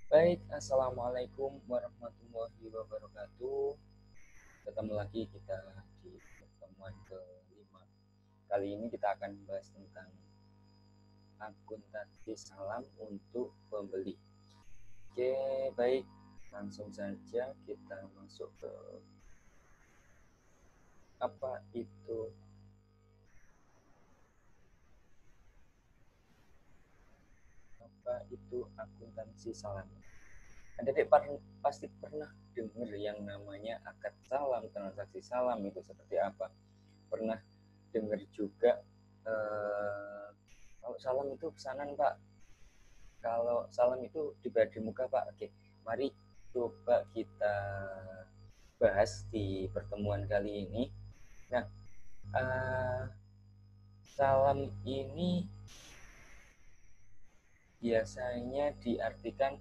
Baik, Assalamualaikum warahmatullahi wabarakatuh. Ketemu lagi kita di pertemuan kelima. Kali ini kita akan membahas tentang akuntansi salam untuk pembeli. Oke, baik. Langsung saja kita masuk ke apa itu akuntansi salam. Adik pasti pernah dengar yang namanya akad salam, transaksi salam itu seperti apa? Pernah dengar juga kalau salam itu pesanan Pak, kalau salam itu dibayar di muka Pak. Oke, mari coba kita bahas di pertemuan kali ini. Nah, uh, salam ini biasanya diartikan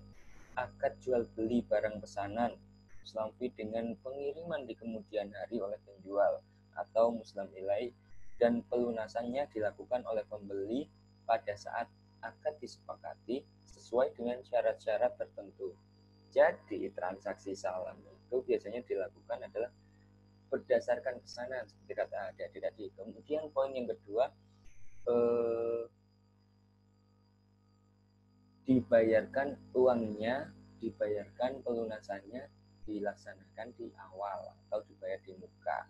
akad jual beli barang pesanan Muslim dengan pengiriman di kemudian hari oleh penjual atau Muslim ilaih, dan pelunasannya dilakukan oleh pembeli pada saat akad disepakati sesuai dengan syarat-syarat tertentu. Jadi transaksi salam itu biasanya dilakukan adalah berdasarkan pesanan seperti kata adik-adik tadi. Kemudian poin yang kedua, dibayarkan uangnya, dibayarkan pelunasannya dilaksanakan di awal atau dibayar di muka.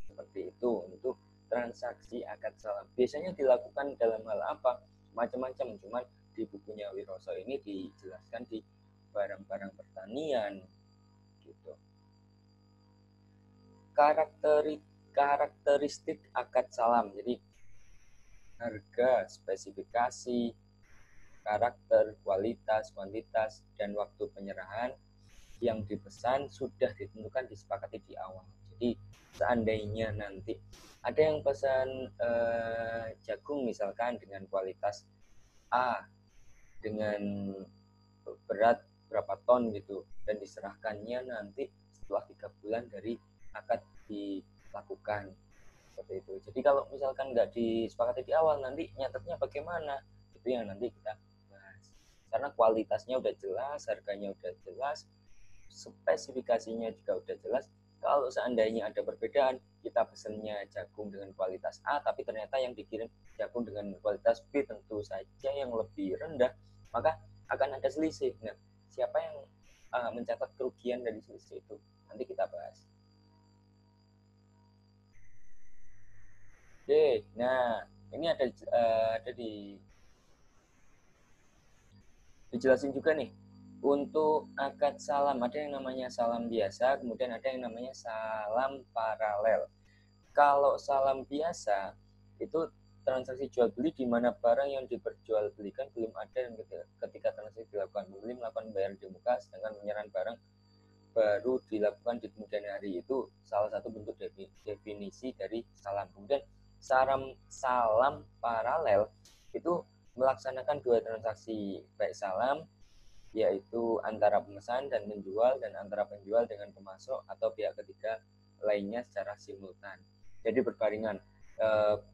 Seperti itu untuk transaksi akad salam. Biasanya dilakukan dalam hal apa? Macam-macam, cuman di bukunya Wiroso ini dijelaskan di barang-barang pertanian gitu. Karakteristik akad salam. Jadi harga, spesifikasi, karakter, kualitas, kuantitas, dan waktu penyerahan yang dipesan sudah ditentukan, disepakati di awal. Jadi seandainya nanti ada yang pesan jagung misalkan dengan kualitas A dengan berat berapa ton gitu, dan diserahkannya nanti setelah 3 bulan dari akad dilakukan seperti itu. Jadi kalau misalkan nggak disepakati di awal, nanti nyatetnya bagaimana, itu yang nanti kita bahas. Karena kualitasnya udah jelas, harganya udah jelas, spesifikasinya juga udah jelas. Kalau seandainya ada perbedaan, kita pesennya jagung dengan kualitas A, tapi ternyata yang dikirim jagung dengan kualitas B, tentu saja yang lebih rendah, maka akan ada selisih. Nah, siapa yang mencatat kerugian dari selisih itu? Nanti kita bahas. Oke, nah ini ada dijelasin juga nih. Untuk akad salam ada yang namanya salam biasa, kemudian ada yang namanya salam paralel. Kalau salam biasa itu transaksi jual beli di mana barang yang diperjualbelikan belum ada, dan ketika transaksi dilakukan pembeli melakukan bayar di muka, sedangkan penyerahan barang baru dilakukan di kemudian hari. Itu salah satu bentuk definisi dari salam. Kemudian salam paralel itu melaksanakan dua transaksi baik salam, yaitu antara pemesan dan penjual, dan antara penjual dengan pemasok atau pihak ketiga lainnya secara simultan. Jadi berbarengan.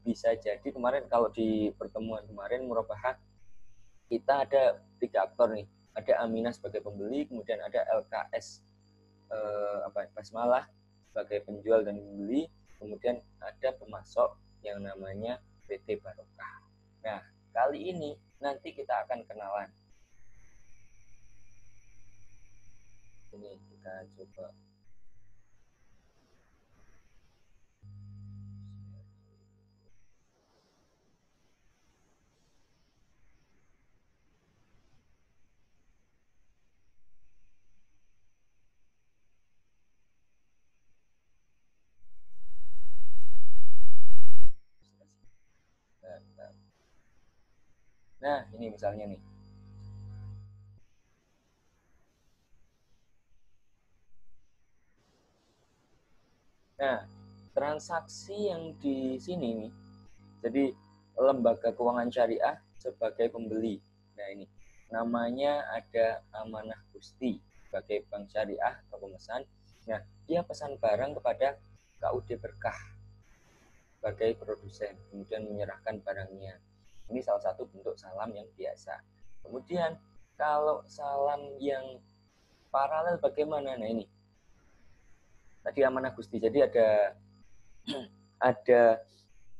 Bisa jadi kemarin kalau di pertemuan kemarin murabahah kita ada 3 aktor nih. Ada Aminah sebagai pembeli, kemudian ada LKS Basmalah sebagai penjual dan pembeli, kemudian ada pemasok yang namanya PT Barokah. Nah, kali ini nanti kita akan kenalan. Ini kita coba. Nah, ini misalnya nih. Nah, transaksi yang di sini nih, jadi lembaga keuangan syariah sebagai pembeli. Nah, ini namanya ada Amanah Gusti sebagai bank syariah atau pemesan. Nah, dia pesan barang kepada KUD Berkah sebagai produsen, kemudian menyerahkan barangnya. Ini salah satu bentuk salam yang biasa. Kemudian Kalau salam yang paralel bagaimana? Nah ini. Tadi amanah Gusti. Jadi ada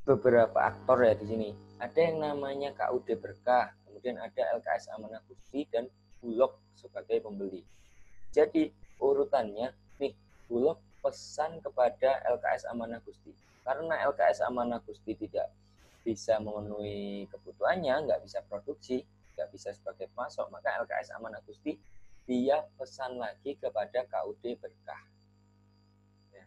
beberapa aktor ya di sini. Ada yang namanya KUD Berkah, kemudian ada LKS Amanah Gusti dan Bulog sebagai pembeli. Jadi urutannya nih, Bulog pesan kepada LKS Amanah Gusti. Karena LKS Amanah Gusti tidak bisa memenuhi kebutuhannya, nggak bisa produksi, nggak bisa sebagai pemasok, maka LKS Amanah Gusti dia pesan lagi kepada KUD Berkah. Ya.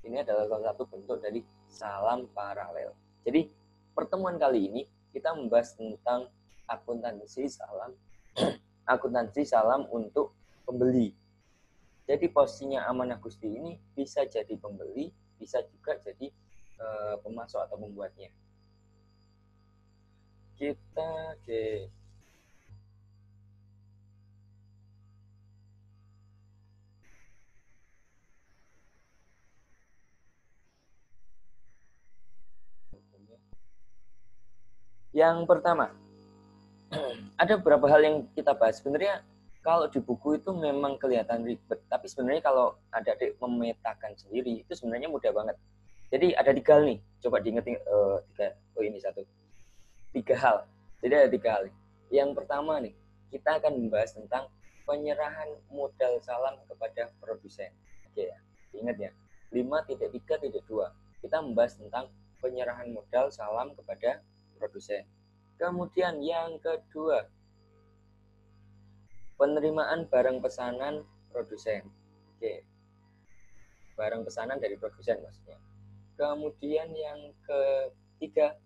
Ini adalah salah satu bentuk dari salam paralel. Jadi pertemuan kali ini kita membahas tentang akuntansi salam, akuntansi salam untuk pembeli. Jadi posisinya Amanah Gusti ini bisa jadi pembeli, bisa juga jadi pemasok atau pembuatnya. Kita yang pertama, ada beberapa hal yang kita bahas. Sebenarnya kalau di buku itu memang kelihatan ribet, tapi sebenarnya kalau adik-adik memetakan sendiri itu sebenarnya mudah banget. Jadi ada 3 hal nih, coba diingetin ini satu. 3 hal. Jadi ada 3 hal. Yang pertama nih, kita akan membahas tentang penyerahan modal salam kepada produsen. Oke ya, ingat ya. 5.3.2. Kita membahas tentang penyerahan modal salam kepada produsen. Kemudian yang kedua, penerimaan barang pesanan produsen. Oke. Barang pesanan dari produsen maksudnya. Kemudian yang ketiga,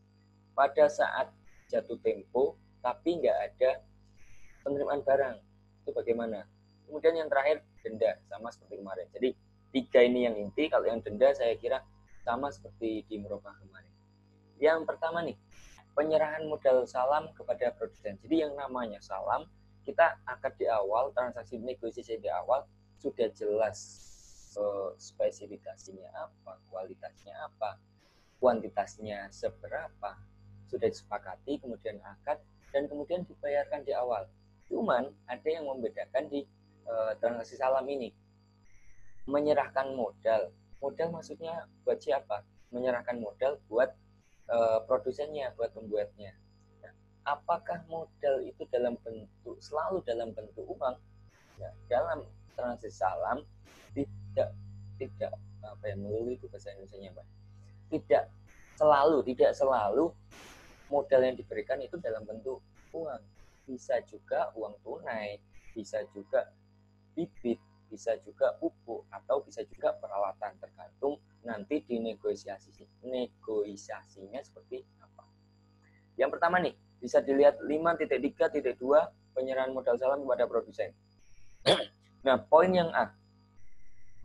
pada saat jatuh tempo tapi nggak ada penerimaan barang, itu bagaimana? Kemudian yang terakhir, denda, sama seperti kemarin. Jadi 3 ini yang inti. Kalau yang denda saya kira sama seperti di Merubah kemarin. Yang pertama nih, penyerahan modal salam kepada produsen. Jadi yang namanya salam, kita akad di awal, transaksi negosiasi di awal sudah jelas spesifikasinya apa, kualitasnya apa, kuantitasnya seberapa, sudah disepakati, kemudian akad, dan kemudian dibayarkan di awal. Cuman ada yang membedakan di transaksi salam ini. Menyerahkan modal. Modal maksudnya buat siapa? Menyerahkan modal buat produsennya, buat pembuatnya. Nah, apakah modal itu selalu dalam bentuk uang? Nah, dalam transaksi salam tidak melulu itu bahasa Indonesianya, Pak. Tidak selalu modal yang diberikan itu dalam bentuk uang. Bisa juga uang tunai, bisa juga bibit, bisa juga pupuk, atau bisa juga peralatan, tergantung nanti di negosiasinya seperti apa. Yang pertama nih, bisa dilihat 5.3.2 penyerahan modal salam kepada produsen. Nah, poin yang A,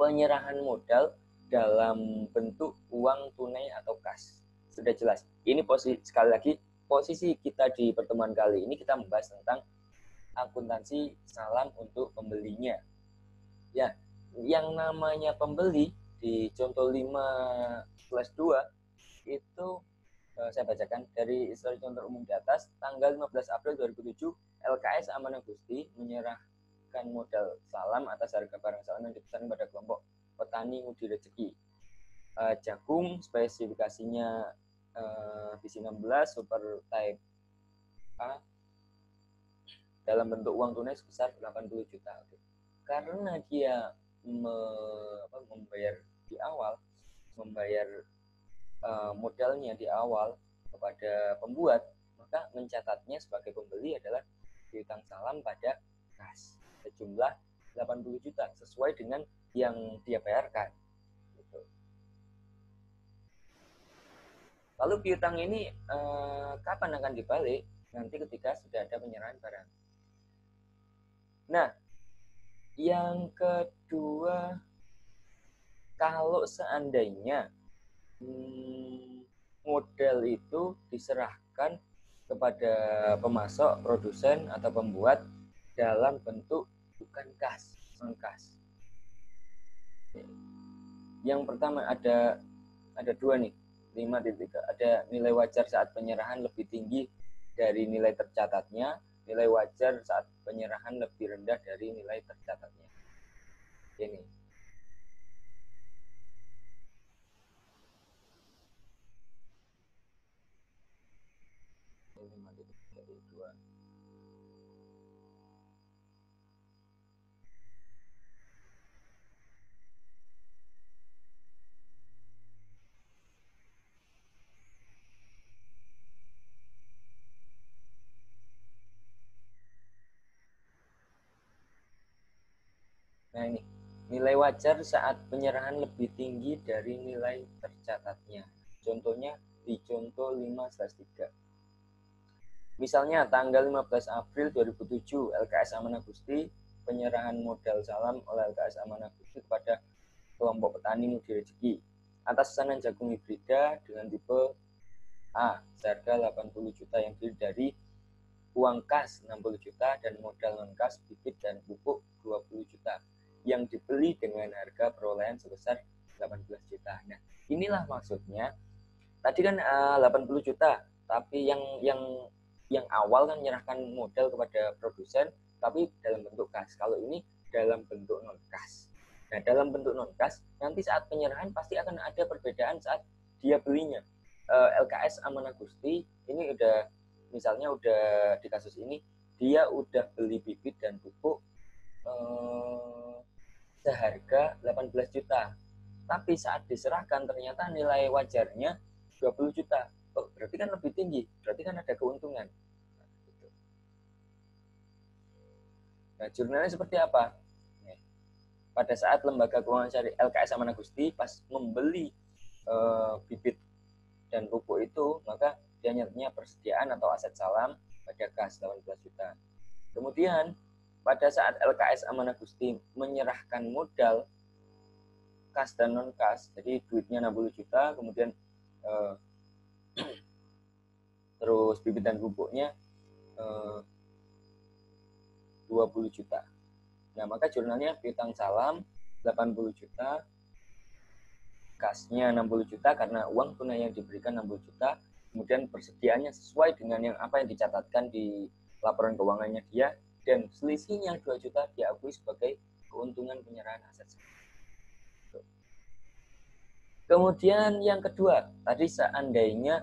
penyerahan modal dalam bentuk uang tunai atau kas. Sudah jelas. Ini sekali lagi posisi kita di pertemuan kali ini kita membahas tentang akuntansi salam untuk pembelinya. Ya, yang namanya pembeli di contoh 5/2 itu saya bacakan dari histori contoh umum di atas. Tanggal 15 April 2007 LKS Amanah Gusti menyerahkan modal salam atas harga barang salam yang dipesan pada kelompok petani Ngudi Rezeki. Jagung spesifikasinya BC16 super type A dalam bentuk uang tunai sebesar 80 juta. Karena dia membayar di awal, modalnya di awal kepada pembuat, maka mencatatnya sebagai pembeli adalah piutang salam pada kas sejumlah 80 juta sesuai dengan yang dia bayarkan. Gitu. Lalu piutang ini kapan akan dibalik? Nanti ketika sudah ada penyerahan barang. Nah, yang kedua, kalau seandainya modal itu diserahkan kepada pemasok, produsen, atau pembuat dalam bentuk bukan kas, mengkas. Yang pertama ada 2 nih, 5.3. Ada nilai wajar saat penyerahan lebih tinggi dari nilai tercatatnya, nilai wajar saat penyerahan lebih rendah dari nilai tercatatnya. Ini. Nah ini, nilai wajar saat penyerahan lebih tinggi dari nilai tercatatnya. Contohnya di contoh 5/3. Misalnya tanggal 15 April 2007, LKS Amanah Gusti penyerahan modal salam oleh LKS Amanah Gusti kepada kelompok petani Mudi Rezeki atas pesanan jagung hibrida dengan tipe A seharga 80 juta yang terdiri dari uang kas 60 juta dan modal non kas bibit dan pupuk 20 juta yang dibeli dengan harga perolehan sebesar 18 juta. Nah, inilah maksudnya. Tadi kan 80 juta, tapi yang awal kan menyerahkan modal kepada produsen, tapi dalam bentuk kas. Kalau ini dalam bentuk non kas. Nah, dalam bentuk non kas, nanti saat penyerahan pasti akan ada perbedaan saat dia belinya. LKS Amanah Gusti ini misalnya di kasus ini dia udah beli bibit dan pupuk seharga 18 juta. Tapi saat diserahkan ternyata nilai wajarnya 20 juta. Oh, berarti kan lebih tinggi. Berarti kan ada keuntungan. Nah, jurnalnya seperti apa? Pada saat lembaga keuangan syariah LKS Amanah Gusti pas membeli bibit dan pupuk itu, maka dia nyatanya persediaan atau aset salam pada kas 18 juta. Kemudian pada saat LKS Amanah Gusti menyerahkan modal kas dan non kas, jadi duitnya 60 juta, kemudian terus bibit dan pupuknya 20 juta. Nah, maka jurnalnya piutang salam 80 juta, kasnya 60 juta karena uang tunai yang diberikan 60 juta, kemudian persediaannya sesuai dengan apa yang dicatatkan di laporan keuangannya dia, dan selisihnya 2 juta diakui sebagai keuntungan penyerahan aset. Kemudian yang kedua, tadi seandainya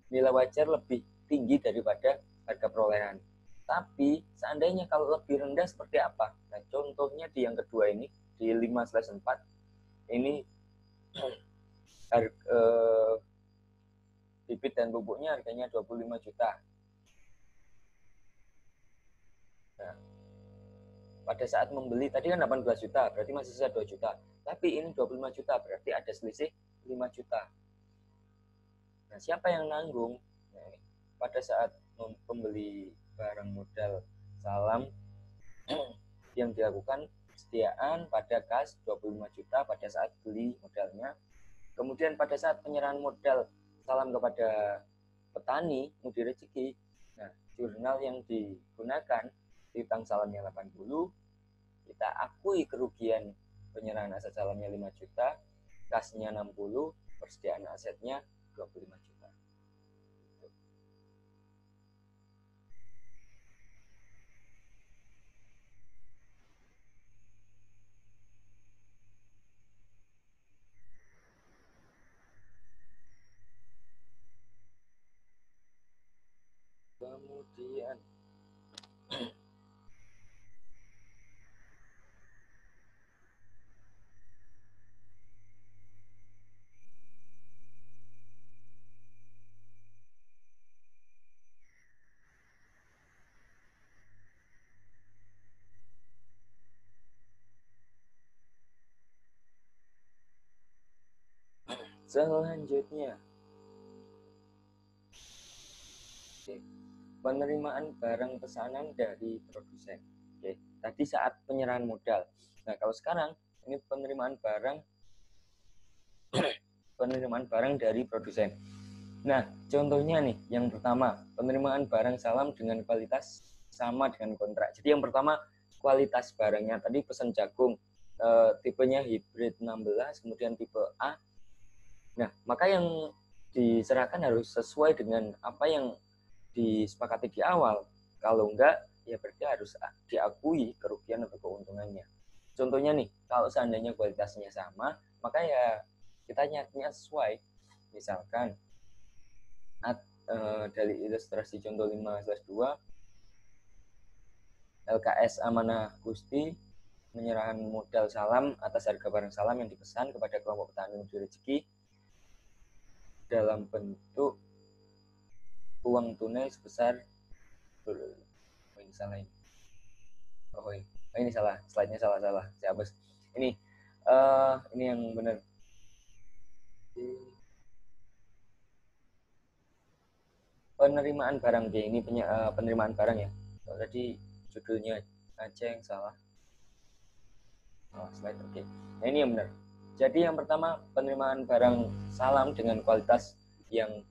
nilai wajar lebih tinggi daripada harga perolehan. Tapi seandainya kalau lebih rendah seperti apa? Nah, contohnya di yang kedua ini, di 5/4, ini bibit dan pupuknya harganya 25 juta. Nah, pada saat membeli, tadi kan 18 juta, berarti masih sisa 2 juta. Tapi ini 25 juta, berarti ada selisih 5 juta. Nah, siapa yang nanggung? Nah, pada saat pembeli barang modal salam yang dilakukan persediaan pada kas 25 juta pada saat beli modalnya. Kemudian pada saat penyerahan modal salam kepada petani Mudi Rezeki, nah, jurnal yang digunakan piutang salamnya 80, kita akui kerugian penyerahan aset salamnya 5 juta, kasnya 60, persediaan asetnya 25 juta. Kemudian selanjutnya, penerimaan barang pesanan dari produsen. Oke, tadi saat penyerahan modal. Nah, kalau sekarang ini penerimaan barang dari produsen. Nah, contohnya nih, yang pertama, penerimaan barang salam dengan kualitas sama dengan kontrak. Jadi yang pertama, kualitas barangnya. Tadi pesan jagung, tipenya hibrid 16, kemudian tipe A. Nah, maka yang diserahkan harus sesuai dengan apa yang disepakati di awal. Kalau enggak, ya berarti harus diakui kerugian atau keuntungannya. Contohnya nih, kalau seandainya kualitasnya sama, maka ya kita nyatanya sesuai. Misalkan dari ilustrasi contoh 5/2, LKS Amanah Gusti menyerahkan modal salam atas harga barang salam yang dipesan kepada kelompok petani Medio Rezeki dalam bentuk uang tunai sebesar ini salah ini. Ini salah, slide-nya salah. Saya hapus. Ini yang benar. Penerimaan barang ini penerimaan barang ya. Tadi judulnya aja yang salah. Slide oke. Nah, ini yang benar. Jadi yang pertama penerimaan barang salam dengan kualitas yang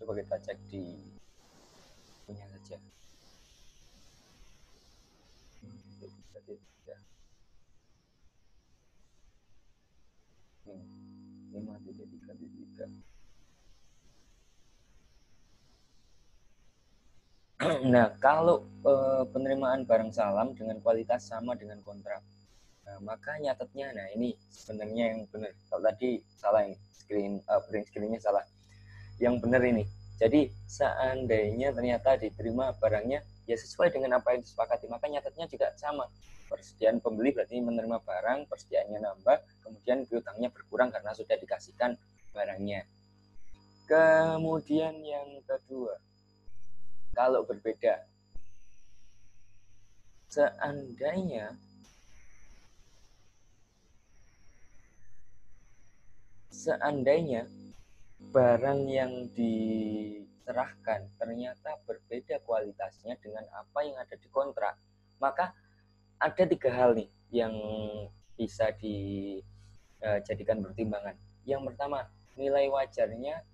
coba kita cek di punya saja. Nah, kalau penerimaan barang salam dengan kualitas sama dengan kontrak, nah, maka nyatetnya, nah ini sebenarnya yang benar. Kalau tadi salah ini, print screen-nya salah. Yang benar ini. Jadi seandainya ternyata diterima barangnya ya sesuai dengan apa yang disepakati, maka nyatetnya juga sama. Persediaan pembeli berarti menerima barang, persediaannya nambah, kemudian piutangnya berkurang karena sudah dikasihkan barangnya. Kemudian yang kedua, kalau berbeda, seandainya barang yang diserahkan ternyata berbeda kualitasnya dengan apa yang ada di kontrak, maka ada 3 hal nih yang bisa dijadikan pertimbangan. Yang pertama, nilai wajarnya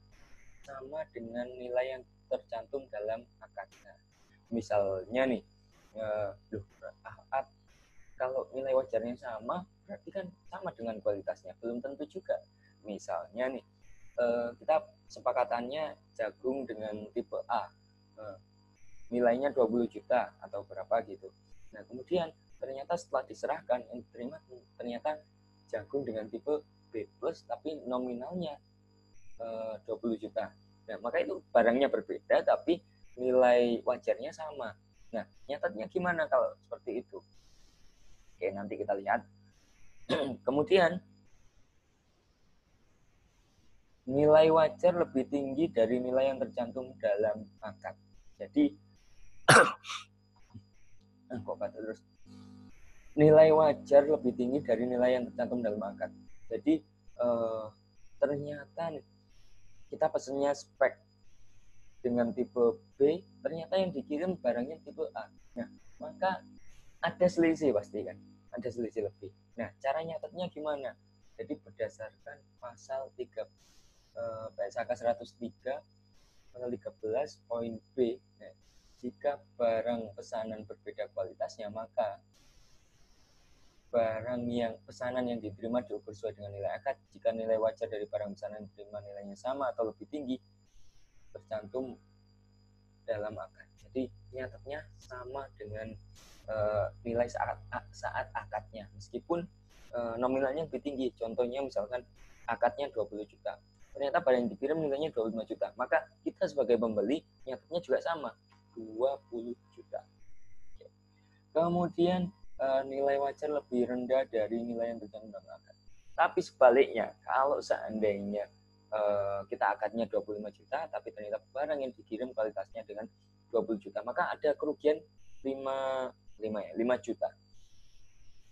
sama dengan nilai yang tercantum dalam akadnya. Misalnya nih, kalau nilai wajarnya sama, berarti kan sama dengan kualitasnya. Belum tentu juga. Misalnya nih, kita sepakatannya jagung dengan tipe A, nilainya 20 juta atau berapa gitu. Nah, kemudian ternyata setelah diserahkan yang diterima ternyata jagung dengan tipe B plus tapi nominalnya 20 juta. Nah, maka itu barangnya berbeda tapi nilai wajarnya sama. Nah, nyatanya gimana kalau seperti itu? Oke, nanti kita lihat. Kemudian nilai wajar lebih tinggi dari nilai yang tercantum dalam akad. Jadi kok batuk terus. Nilai wajar lebih tinggi dari nilai yang tercantum dalam akad. Jadi ternyata kita pesennya spek dengan tipe B, ternyata yang dikirim barangnya tipe A. Nah, maka ada selisih pasti kan, ada selisih lebih. Nah, cara nyatetnya gimana? Jadi berdasarkan pasal 3 PSAK 103 pasal 13 poin B. Nah, jika barang pesanan berbeda kualitasnya, maka barang yang pesanan yang diterima diukur sesuai dengan nilai akad. Jika nilai wajar dari barang pesanan diterima nilainya sama atau lebih tinggi, tercantum dalam akad. Jadi nyatanya sama dengan nilai saat akadnya, meskipun nominalnya lebih tinggi. Contohnya misalkan akadnya 20 juta, ternyata barang yang dikirim nilainya 25 juta, maka kita sebagai pembeli nyatanya juga sama, 20 juta. Oke. Kemudian nilai wajar lebih rendah dari nilai yang tercantum dalam akad. Tapi sebaliknya, kalau seandainya kita akadnya 25 juta, tapi ternyata barang yang dikirim kualitasnya dengan 20 juta, maka ada kerugian 5 juta.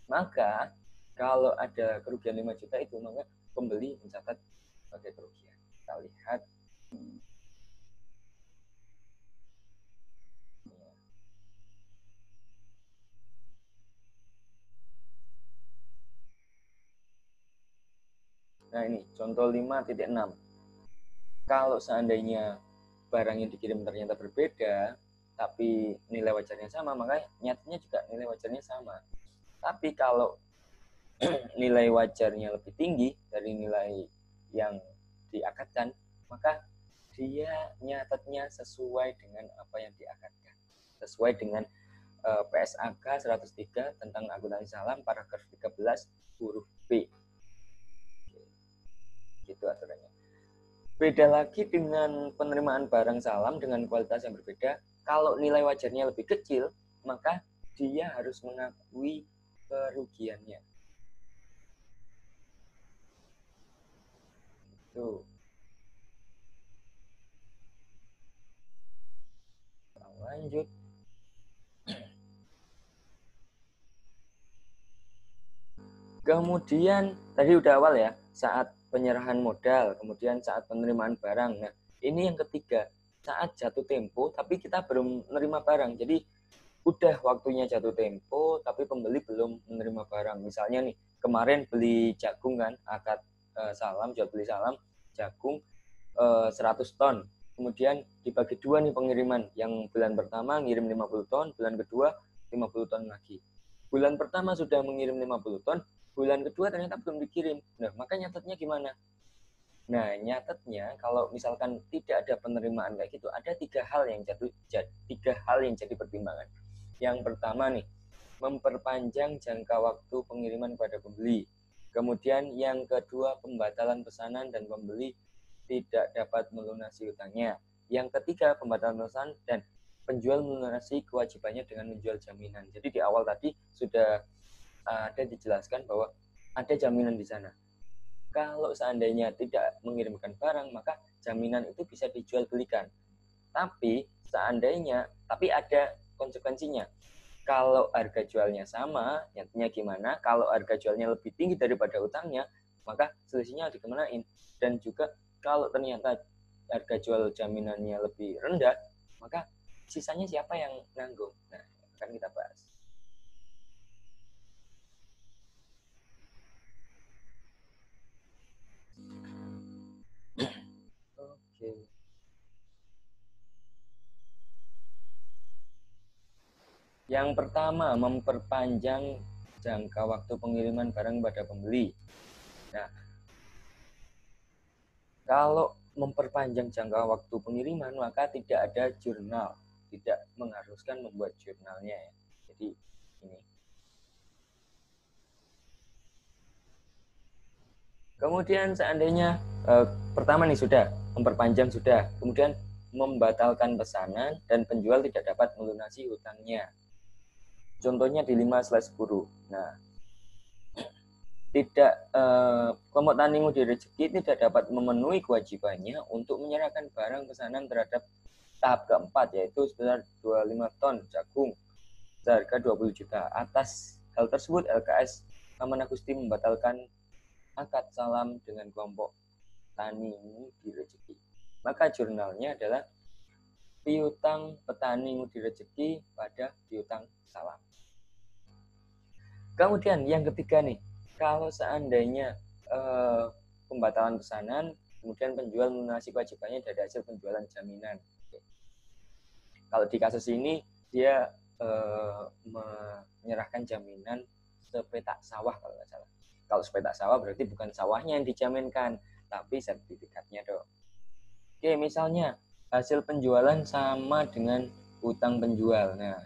Maka kalau ada kerugian 5 juta itu, maka pembeli mencatat sebagai kerugian. Kita lihat. Nah, ini contoh 5.6. Kalau seandainya barang yang dikirim ternyata berbeda, tapi nilai wajarnya sama, maka nyatanya juga nilai wajarnya sama. Tapi kalau nilai wajarnya lebih tinggi dari nilai yang diakadkan, maka dia nyatetnya sesuai dengan apa yang diakadkan. Sesuai dengan PSAK 103 tentang akuntansi salam paragraf 13 huruf B. Gitu aturannya. Beda lagi dengan penerimaan barang salam dengan kualitas yang berbeda. Kalau nilai wajarnya lebih kecil, maka dia harus mengakui kerugiannya. Tuh. Lanjut. Kemudian tadi udah awal ya, saat penyerahan modal, kemudian saat penerimaan barang. Nah, ini yang ketiga, saat jatuh tempo tapi kita belum menerima barang. Jadi udah waktunya jatuh tempo tapi pembeli belum menerima barang. Misalnya nih, kemarin beli jagung kan, akad salam, jual beli salam, jagung 100 ton. Kemudian dibagi dua nih pengiriman. Yang bulan pertama ngirim 50 ton, bulan kedua 50 ton lagi. Bulan pertama sudah mengirim 50 ton, bulan kedua ternyata belum dikirim. Nah, maka nyatetnya gimana? Nah, nyatetnya kalau misalkan tidak ada penerimaan kayak gitu, ada tiga hal yang jadi pertimbangan. Yang pertama nih, memperpanjang jangka waktu pengiriman kepada pembeli. Kemudian yang kedua, pembatalan pesanan dan pembeli tidak dapat melunasi utangnya. Yang ketiga, pembatalan pesanan dan penjual melunasi kewajibannya dengan menjual jaminan. Jadi di awal tadi sudah ada dijelaskan bahwa ada jaminan di sana. Kalau seandainya tidak mengirimkan barang, maka jaminan itu bisa dijual belikan. Tapi ada konsekuensinya. Kalau harga jualnya sama, artinya gimana? Kalau harga jualnya lebih tinggi daripada utangnya, maka selisihnya dikenain. Dan juga kalau ternyata harga jual jaminannya lebih rendah, maka sisanya siapa yang nanggung? Nah, akan kita bahas. Oke. Yang pertama, memperpanjang jangka waktu pengiriman barang pada pembeli. Nah, kalau memperpanjang jangka waktu pengiriman, maka tidak ada jurnal, tidak mengharuskan membuat jurnalnya ya. Jadi ini. Kemudian seandainya pertama nih sudah memperpanjang sudah, kemudian membatalkan pesanan dan penjual tidak dapat melunasi hutangnya. Contohnya di 5/10. Nah, tidak kelompok tani Ngudi Rezeki tidak dapat memenuhi kewajibannya untuk menyerahkan barang pesanan terhadap tahap keempat, yaitu sebesar 25 ton jagung seharga 20 juta. Atas hal tersebut, LKS Aman Agusti membatalkan akad salam dengan kelompok tani Ngudi Rezeki. Maka jurnalnya adalah piutang petani Ngudi Rezeki pada piutang salam. Kemudian yang ketiga nih, kalau seandainya pembatalan pesanan, kemudian penjual melunasi kewajibannya dari hasil penjualan jaminan. Kalau di kasus ini dia menyerahkan jaminan sepetak sawah kalau nggak salah. Kalau sepetak sawah berarti bukan sawahnya yang dijaminkan, tapi sertifikatnya dong. Oke, misalnya hasil penjualan sama dengan utang penjual. Nah,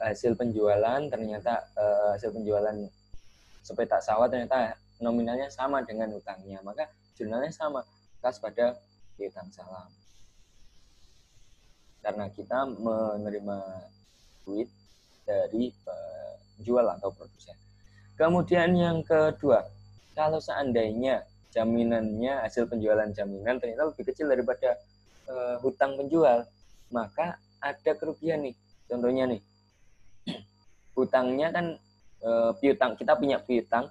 hasil penjualan ternyata hasil penjualan sepetak sawah ternyata nominalnya sama dengan utangnya, maka jurnalnya sama, kas pada piutang salam. Karena kita menerima duit dari penjual atau produsen. Kemudian yang kedua, kalau seandainya jaminannya hasil penjualan jaminan ternyata lebih kecil daripada hutang penjual, maka ada kerugian nih. Contohnya nih, hutangnya kan piutang, kita punya piutang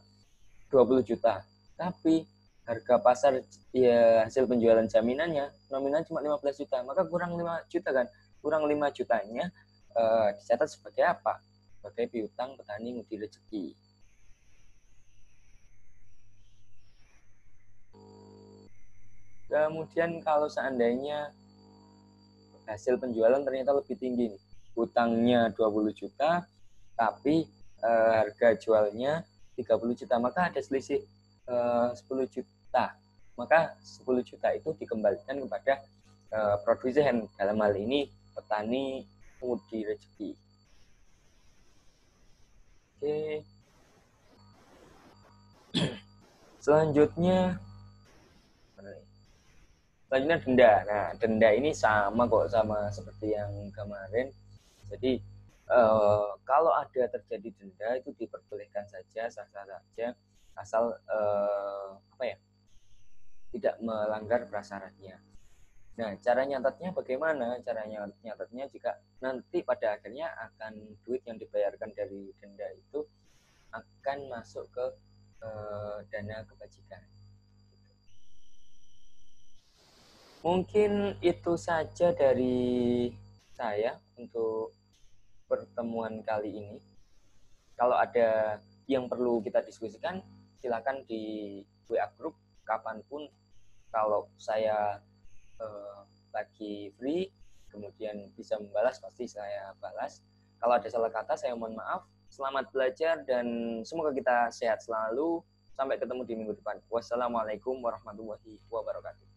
20 juta, tapi harga pasar ya hasil penjualan jaminannya nominal cuma 15 juta, maka kurang 5 juta kan, kurang 5 jutanya dicatat sebagai apa? Sebagai piutang petani Ngudi Rezeki. Kemudian kalau seandainya hasil penjualan ternyata lebih tinggi nih, hutangnya 20 juta tapi harga jualnya 30 juta, maka ada selisih 10 juta. Maka 10 juta itu dikembalikan kepada produsen, dalam hal ini petani pengudi rezeki. Oke. Selanjutnya denda. Nah, denda ini sama kok, sama seperti yang kemarin. Jadi kalau ada terjadi denda itu diperbolehkan saja, sah-sah saja, asal tidak melanggar prasyaratnya. Nah, cara nyatetnya bagaimana? Cara nyatetnya jika nanti pada akhirnya akan duit yang dibayarkan dari denda itu akan masuk ke dana kebajikan. Mungkin itu saja dari saya untuk pertemuan kali ini. Kalau ada yang perlu kita diskusikan, silakan di WA group kapanpun. Kalau saya lagi free, kemudian bisa membalas, pasti saya balas. Kalau ada salah kata, saya mohon maaf. Selamat belajar dan semoga kita sehat selalu. Sampai ketemu di minggu depan. Wassalamualaikum warahmatullahi wabarakatuh.